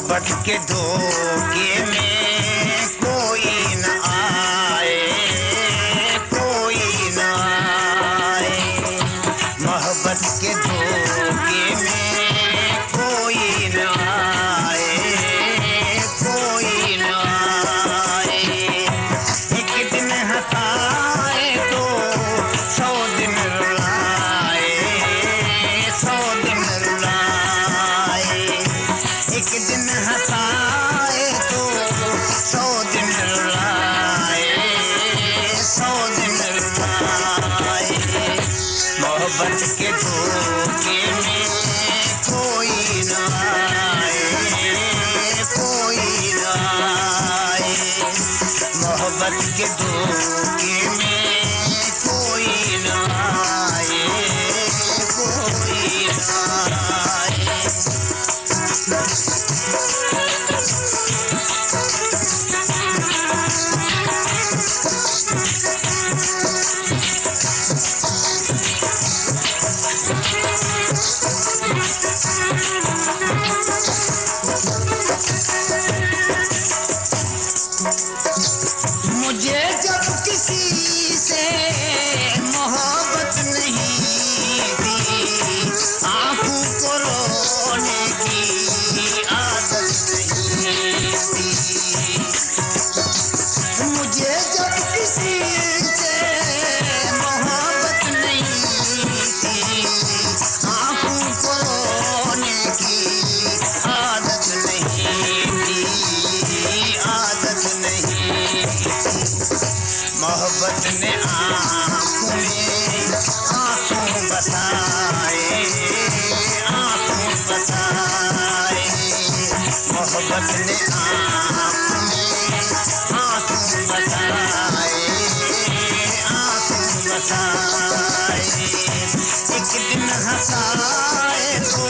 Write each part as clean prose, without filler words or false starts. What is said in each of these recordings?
मोहब्बत के धोखे में कोई न आए, कोई न आए। मोहब्बत के धोखे में कोई न आए, कोई न आए। एक दिन हंसाए तो 100 दिन रुलाए, 100 दिन रुलाए। एक दिन हंसाए तो 100 दिन रुलाए, 100 दिन रुलाए। मोहब्बत के धोखे में कोई न आए, कोई न आए। मोहब्बत के धोखे में कोई न आए, कोई न आए। मुझे जब किसी से मोहब्बत नहीं थी, आंखों को रोने की आदत नहीं थी। मुझे जब किसी से मोहब्बत नहीं थी, आंखों को रोने की आदत नहीं थी, आदत नहीं। मोहब्बत ने आँखों में आंसू बसाए, आंसू बसाए। मोहब्बत ने आँखों में आंसू बसाए, आंसू बसाए। एक दिन हंसाए तो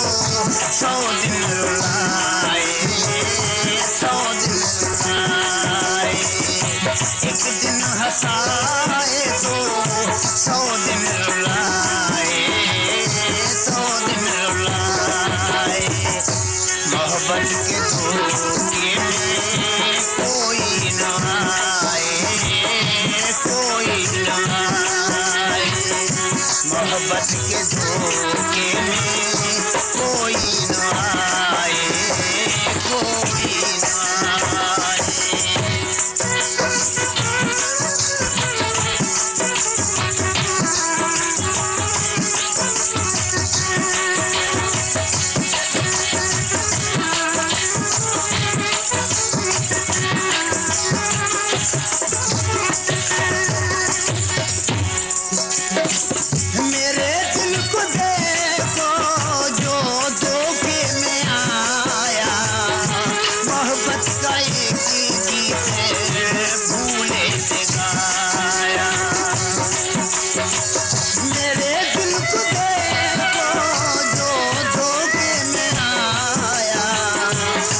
100 दिन रुलाए, 100 दिन रुलाए। एक दिन हंसाए तो 100 दिन रुलाए, 100 दिन रुलाए। मोहब्बत के धोखे में कोई न आए, कोई न आए। मोहब्बत के धोखे में कोई न आए, कोई न आए। मेरे दिल को देखो जो धोखे में आया, मोहब्बत का एक गीत भूले से गाया। मेरे दिल को देखो जो धोखे में आया,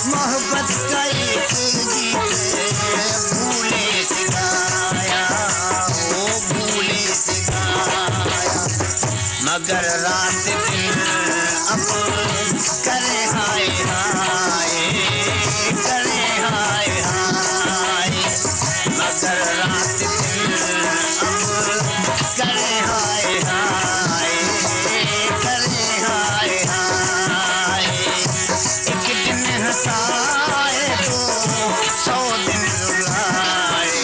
मोहब्बत का एक गीत भूले से गाया, ओ भूले से गाया। मगर रात दिन अब करे हाय हाय, करे हाय हाय। मगर रात दिन अब करे हाय हाय, करे हाय हाय। एक दिन हंसाए तो 100 दिन रुलाए,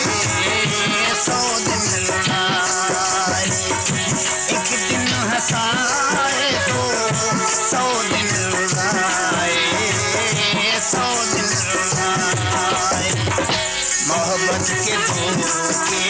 100 दिन रुलाए। एक दिन हंसाए तो 100 दिन रुलाए, 100 दिन रुलाए। मोहब्बत के धोखे